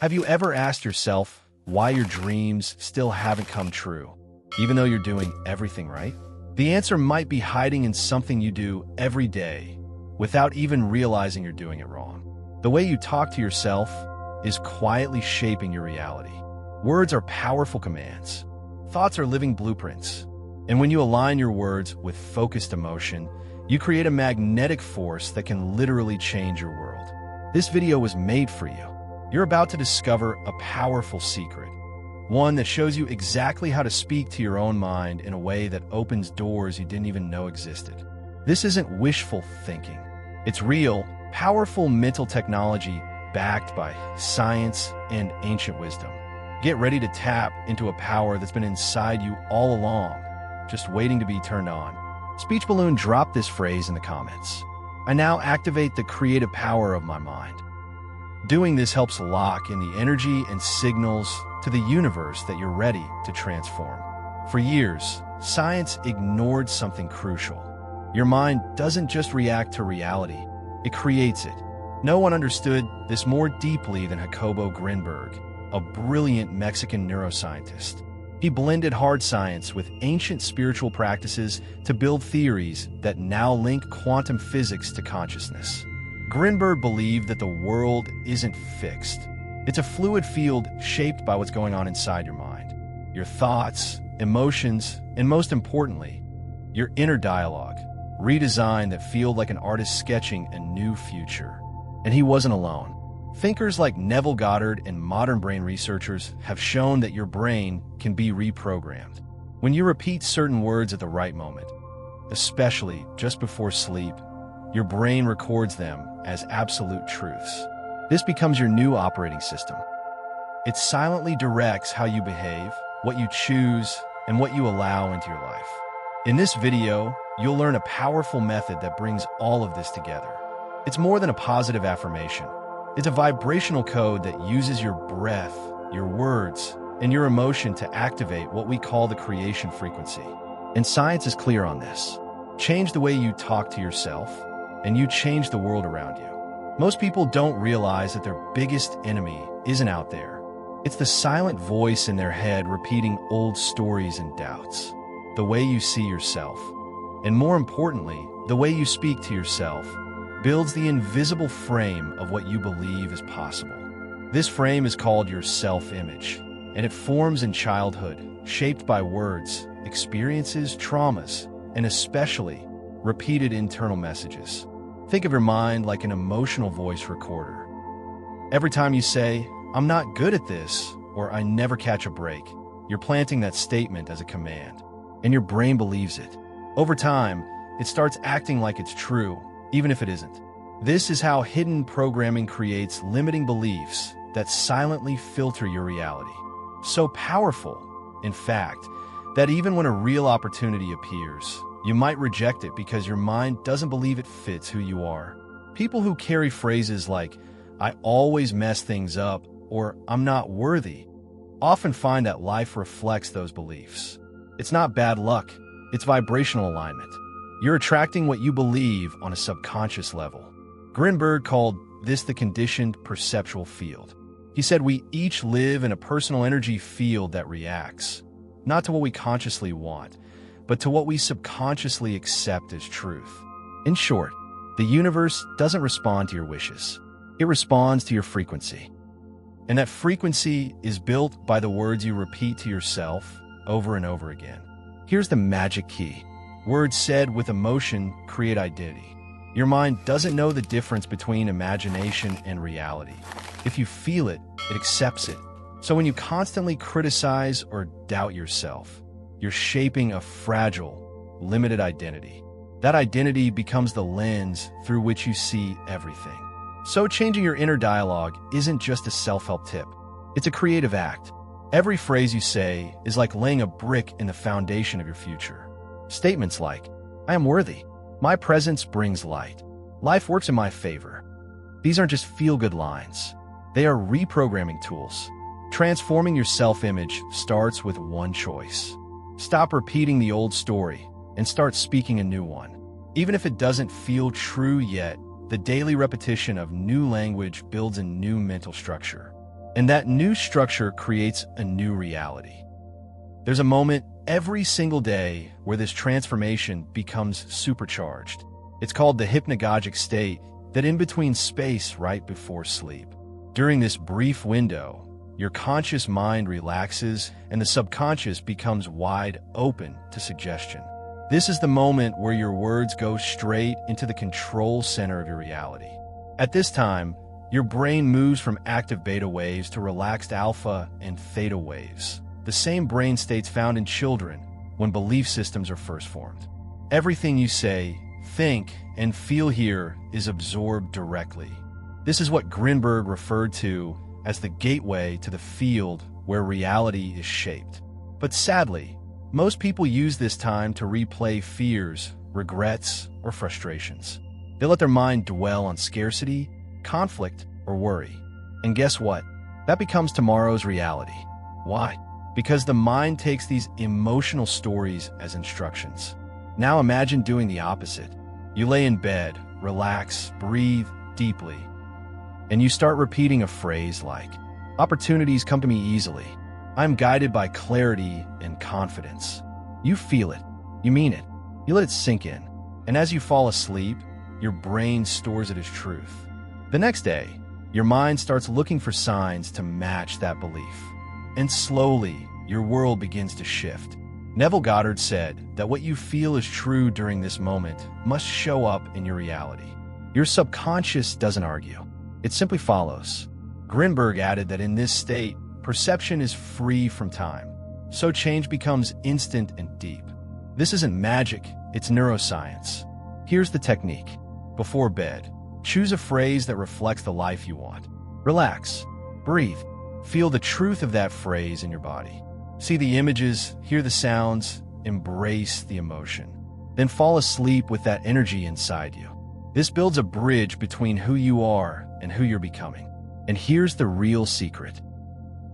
Have you ever asked yourself why your dreams still haven't come true, even though you're doing everything right? The answer might be hiding in something you do every day without even realizing you're doing it wrong. The way you talk to yourself is quietly shaping your reality. Words are powerful commands. Thoughts are living blueprints. And when you align your words with focused emotion, you create a magnetic force that can literally change your world. This video was made for you. You're about to discover a powerful secret, one that shows you exactly how to speak to your own mind in a way that opens doors you didn't even know existed. This isn't wishful thinking. It's real, powerful mental technology backed by science and ancient wisdom. Get ready to tap into a power that's been inside you all along, just waiting to be turned on. Speech Balloon dropped this phrase in the comments. I now activate the creative power of my mind. Doing this helps lock in the energy and signals to the universe that you're ready to transform. For years, science ignored something crucial. Your mind doesn't just react to reality, it creates it. No one understood this more deeply than Jacobo Grinberg, a brilliant Mexican neuroscientist. He blended hard science with ancient spiritual practices to build theories that now link quantum physics to consciousness. Grinberg believed that the world isn't fixed. It's a fluid field shaped by what's going on inside your mind. Your thoughts, emotions, and most importantly, your inner dialogue, redesigned that feel like an artist sketching a new future. And he wasn't alone. Thinkers like Neville Goddard and modern brain researchers have shown that your brain can be reprogrammed. When you repeat certain words at the right moment, especially just before sleep, your brain records them as absolute truths. This becomes your new operating system. It silently directs how you behave, what you choose, and what you allow into your life. In this video, you'll learn a powerful method that brings all of this together. It's more than a positive affirmation. It's a vibrational code that uses your breath, your words, and your emotion to activate what we call the creation frequency. And science is clear on this. Change the way you talk to yourself, and you change the world around you. Most people don't realize that their biggest enemy isn't out there. It's the silent voice in their head repeating old stories and doubts. The way you see yourself, and more importantly, the way you speak to yourself, builds the invisible frame of what you believe is possible. This frame is called your self-image, and it forms in childhood, shaped by words, experiences, traumas, and especially repeated internal messages. Think of your mind like an emotional voice recorder. Every time you say, "I'm not good at this," or "I never catch a break," you're planting that statement as a command, and your brain believes it. Over time, it starts acting like it's true, even if it isn't. This is how hidden programming creates limiting beliefs that silently filter your reality. So powerful, in fact, that even when a real opportunity appears, you might reject it because your mind doesn't believe it fits who you are. People who carry phrases like, "I always mess things up," or "I'm not worthy," often find that life reflects those beliefs. It's not bad luck, it's vibrational alignment. You're attracting what you believe on a subconscious level. Grinberg called this the conditioned perceptual field. He said we each live in a personal energy field that reacts, not to what we consciously want, but to what we subconsciously accept as truth. In short, the universe doesn't respond to your wishes. It responds to your frequency. And that frequency is built by the words you repeat to yourself over and over again. Here's the magic key. Words said with emotion create identity. Your mind doesn't know the difference between imagination and reality. If you feel it, it accepts it. So when you constantly criticize or doubt yourself, you're shaping a fragile, limited identity. That identity becomes the lens through which you see everything. So changing your inner dialogue isn't just a self-help tip. It's a creative act. Every phrase you say is like laying a brick in the foundation of your future. Statements like, "I am worthy," "My presence brings light," "Life works in my favor." These aren't just feel-good lines. They are reprogramming tools. Transforming your self-image starts with one choice. Stop repeating the old story and start speaking a new one. Even if it doesn't feel true yet, the daily repetition of new language builds a new mental structure. And that new structure creates a new reality. There's a moment every single day where this transformation becomes supercharged. It's called the hypnagogic state, that in-between space right before sleep. During this brief window, your conscious mind relaxes and the subconscious becomes wide open to suggestion. This is the moment where your words go straight into the control center of your reality. At this time, your brain moves from active beta waves to relaxed alpha and theta waves, the same brain states found in children when belief systems are first formed. Everything you say, think, and feel here is absorbed directly. This is what Grinberg referred to as the gateway to the field where reality is shaped. But sadly, most people use this time to replay fears, regrets, or frustrations. They let their mind dwell on scarcity, conflict, or worry. And guess what? That becomes tomorrow's reality. Why? Because the mind takes these emotional stories as instructions. Now imagine doing the opposite. You lay in bed, relax, breathe deeply, and you start repeating a phrase like, "Opportunities come to me easily. I'm guided by clarity and confidence." You feel it. You mean it. You let it sink in. And as you fall asleep, your brain stores it as truth. The next day, your mind starts looking for signs to match that belief. And slowly, your world begins to shift. Neville Goddard said that what you feel is true during this moment must show up in your reality. Your subconscious doesn't argue. It simply follows. Grinberg added that in this state, perception is free from time, so change becomes instant and deep. This isn't magic, it's neuroscience. Here's the technique. Before bed, choose a phrase that reflects the life you want. Relax, breathe, feel the truth of that phrase in your body. See the images, hear the sounds, embrace the emotion. Then fall asleep with that energy inside you. This builds a bridge between who you are and who you're becoming. And here's the real secret.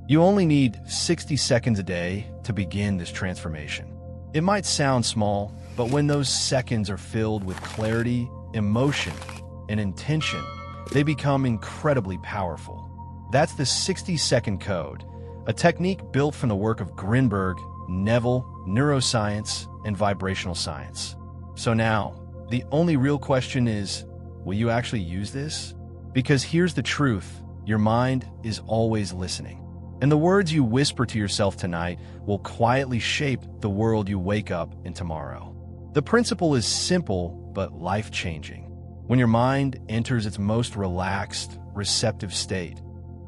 You only need 60 seconds a day to begin this transformation. It might sound small, but when those seconds are filled with clarity, emotion, and intention, they become incredibly powerful. That's the 60-second code, a technique built from the work of Grinberg, Neville, neuroscience, and vibrational science. So now, the only real question is, will you actually use this? Because here's the truth, your mind is always listening. And the words you whisper to yourself tonight will quietly shape the world you wake up in tomorrow. The principle is simple, but life-changing. When your mind enters its most relaxed, receptive state,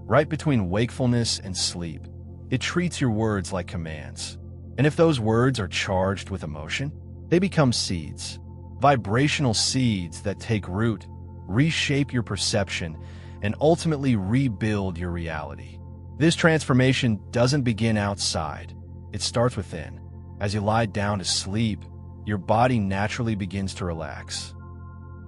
right between wakefulness and sleep, it treats your words like commands. And if those words are charged with emotion, they become seeds. Vibrational seeds that take root, reshape your perception, and ultimately rebuild your reality. This transformation doesn't begin outside. It starts within. As you lie down to sleep, your body naturally begins to relax.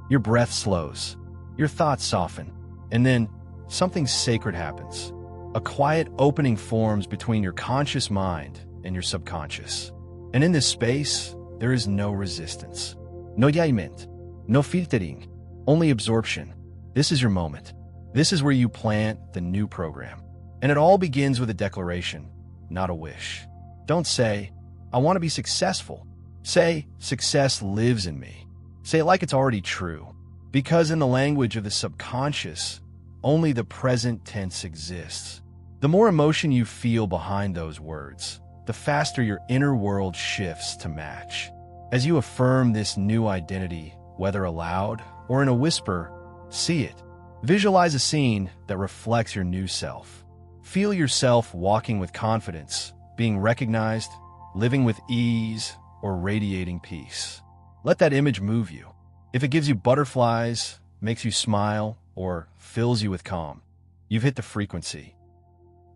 Your breath slows, your thoughts soften, and then something sacred happens. A quiet opening forms between your conscious mind and your subconscious. And in this space, there is no resistance, no judgment, no filtering, only absorption. This is your moment. This is where you plant the new program. And it all begins with a declaration, not a wish. Don't say, "I want to be successful." Say, "Success lives in me." Say it like it's already true. Because in the language of the subconscious, only the present tense exists. The more emotion you feel behind those words, the faster your inner world shifts to match. As you affirm this new identity, whether aloud or in a whisper, see it. Visualize a scene that reflects your new self. Feel yourself walking with confidence, being recognized, living with ease, or radiating peace. Let that image move you. If it gives you butterflies, makes you smile, or fills you with calm, you've hit the frequency.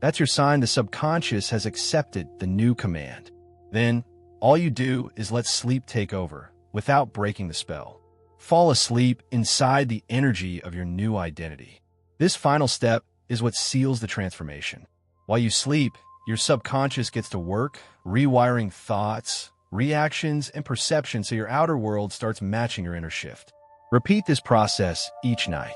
That's your sign the subconscious has accepted the new command. Then, all you do is let sleep take over, without breaking the spell. Fall asleep inside the energy of your new identity. This final step is what seals the transformation. While you sleep, your subconscious gets to work, rewiring thoughts, reactions, and perceptions so your outer world starts matching your inner shift. Repeat this process each night.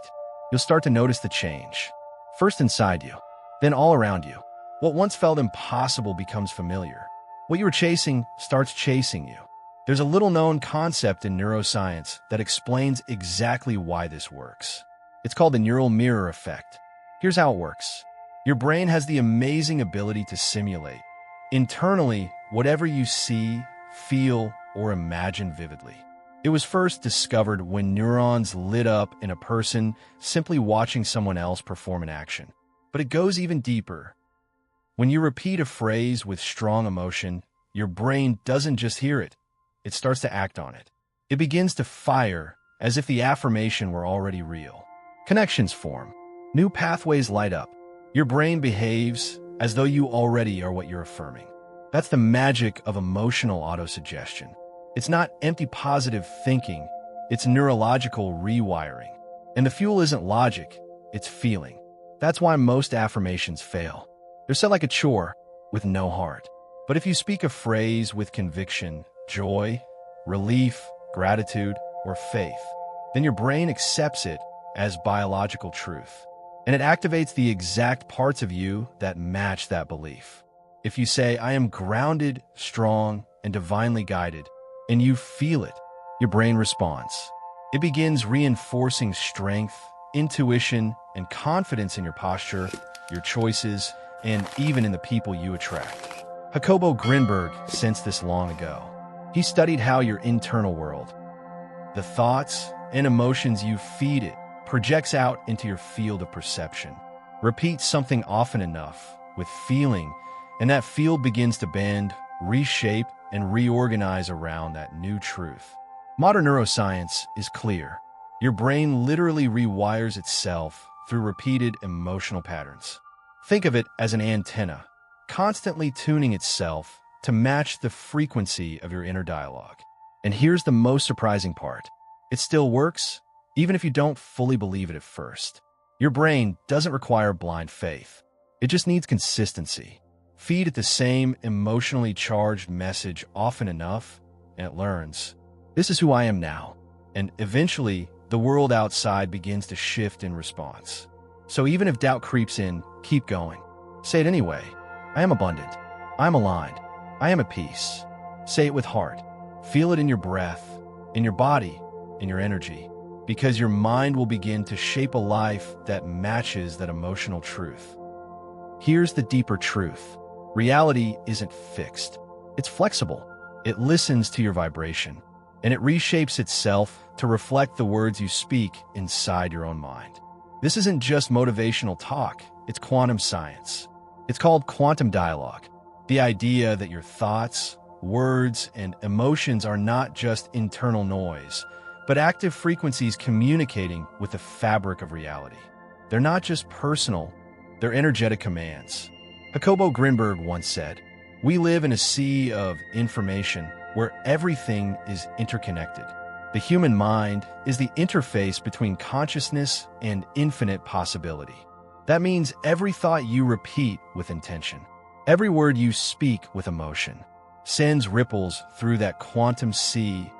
You'll start to notice the change. First inside you, Then all around you, what once felt impossible becomes familiar. What you were chasing starts chasing you. There's a little-known concept in neuroscience that explains exactly why this works. It's called the neural mirror effect. Here's how it works. Your brain has the amazing ability to simulate, internally, whatever you see, feel, or imagine vividly. It was first discovered when neurons lit up in a person simply watching someone else perform an action. But it goes even deeper. When you repeat a phrase with strong emotion, your brain doesn't just hear it, it starts to act on it. It begins to fire as if the affirmation were already real. Connections form. New pathways light up. Your brain behaves as though you already are what you're affirming. That's the magic of emotional autosuggestion. It's not empty positive thinking, it's neurological rewiring. And the fuel isn't logic, it's feeling. That's why most affirmations fail. They're said like a chore, with no heart. But if you speak a phrase with conviction, joy, relief, gratitude, or faith, then your brain accepts it as biological truth. And it activates the exact parts of you that match that belief. If you say, I am grounded, strong, and divinely guided, and you feel it, your brain responds. It begins reinforcing strength, intuition, and confidence in your posture, your choices, and even in the people you attract. Jacobo Grinberg sensed this long ago. He studied how your internal world, the thoughts and emotions you feed it, projects out into your field of perception. Repeat something often enough, with feeling, and that field begins to bend, reshape, and reorganize around that new truth. Modern neuroscience is clear. Your brain literally rewires itself through repeated emotional patterns. Think of it as an antenna, constantly tuning itself to match the frequency of your inner dialogue. And here's the most surprising part. It still works, even if you don't fully believe it at first. Your brain doesn't require blind faith. It just needs consistency. Feed it the same emotionally charged message often enough, and it learns. This is who I am now. And eventually, the world outside begins to shift in response. So even if doubt creeps in, keep going. Say it anyway. I am abundant. I am aligned. I am at peace. Say it with heart. Feel it in your breath, in your body, in your energy, because your mind will begin to shape a life that matches that emotional truth. Here's the deeper truth. Reality isn't fixed. It's flexible. It listens to your vibration, and it reshapes itself to reflect the words you speak inside your own mind. This isn't just motivational talk, it's quantum science. It's called quantum dialogue. The idea that your thoughts, words, and emotions are not just internal noise, but active frequencies communicating with the fabric of reality. They're not just personal, they're energetic commands. Jacobo Grinberg once said, "We live in a sea of information where everything is interconnected. The human mind is the interface between consciousness and infinite possibility." That means every thought you repeat with intention, every word you speak with emotion, sends ripples through that quantum sea,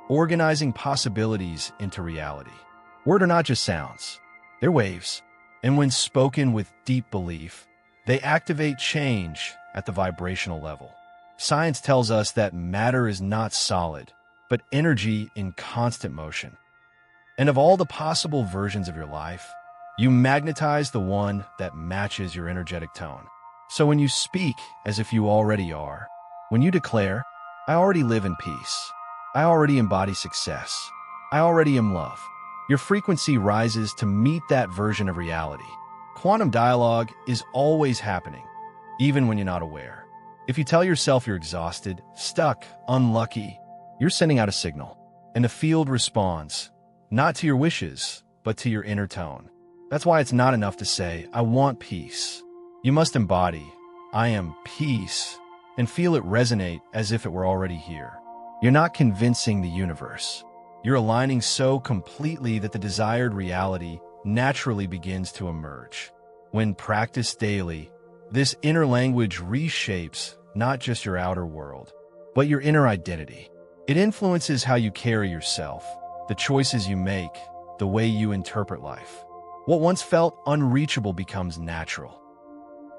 organizing possibilities into reality. Words are not just sounds, they're waves. And when spoken with deep belief, they activate change at the vibrational level. Science tells us that matter is not solid, but energy in constant motion. And of all the possible versions of your life, you magnetize the one that matches your energetic tone. So when you speak as if you already are, when you declare, I already live in peace, I already embody success, I already am love, your frequency rises to meet that version of reality. Quantum dialogue is always happening, even when you're not aware. If you tell yourself you're exhausted, stuck, unlucky, you're sending out a signal, and the field responds, not to your wishes, but to your inner tone. That's why it's not enough to say, I want peace. You must embody, I am peace, and feel it resonate as if it were already here. You're not convincing the universe. You're aligning so completely that the desired reality naturally begins to emerge. When practiced daily, this inner language reshapes not just your outer world, but your inner identity. It influences how you carry yourself, the choices you make, the way you interpret life. What once felt unreachable becomes natural.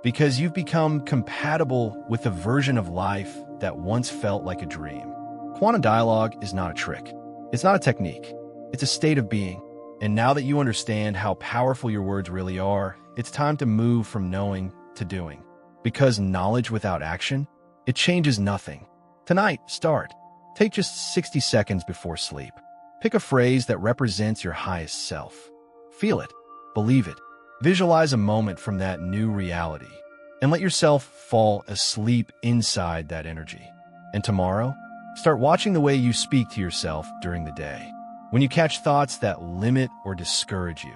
because you've become compatible with the version of life that once felt like a dream. Quantum dialogue is not a trick. It's not a technique. It's a state of being. And now that you understand how powerful your words really are, it's time to move from knowing to doing. Because knowledge without action, it changes nothing. Tonight, start. Take just 60 seconds before sleep. Pick a phrase that represents your highest self. Feel it. Believe it. Visualize a moment from that new reality. And let yourself fall asleep inside that energy. And tomorrow, start watching the way you speak to yourself during the day. When you catch thoughts that limit or discourage you,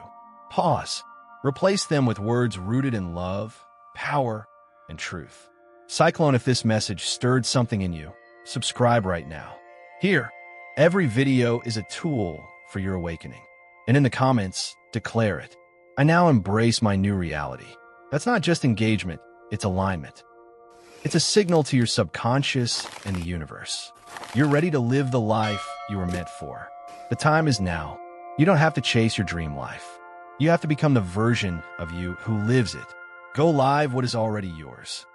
pause. Replace them with words rooted in love, power, and truth. Cyclone, if this message stirred something in you, subscribe right now. Here, every video is a tool for your awakening. And in the comments, declare it. I now embrace my new reality. That's not just engagement, it's alignment. It's a signal to your subconscious and the universe. You're ready to live the life you were meant for. The time is now. You don't have to chase your dream life. You have to become the version of you who lives it. Go live what is already yours.